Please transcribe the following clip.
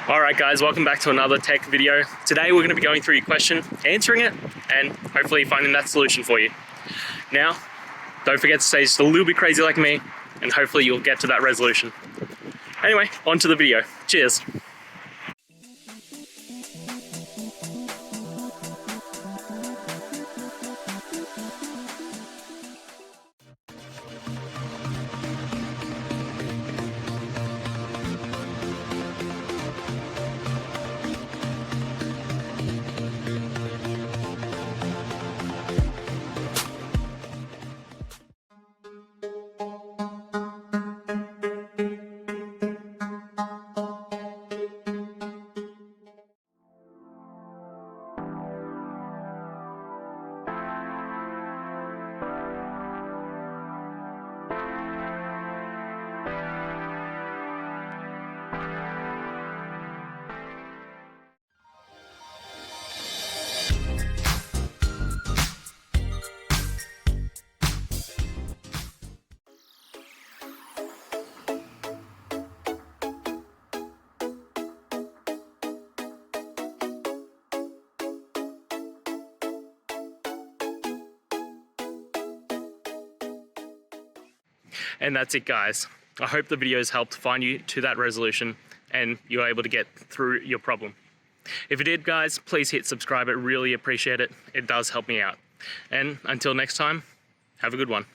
Alright guys, welcome back to another tech video. Today we're going to be going through your question, answering it, and hopefully finding that solution for you. Now, don't forget to stay just a little bit crazy like me, and hopefully you'll get to that resolution. Anyway, on to the video. Cheers! And that's it guys. I hope the video has helped find you to that resolution and you're able to get through your problem. If it did guys, please hit subscribe, I really appreciate it. It does help me out. And until next time, have a good one.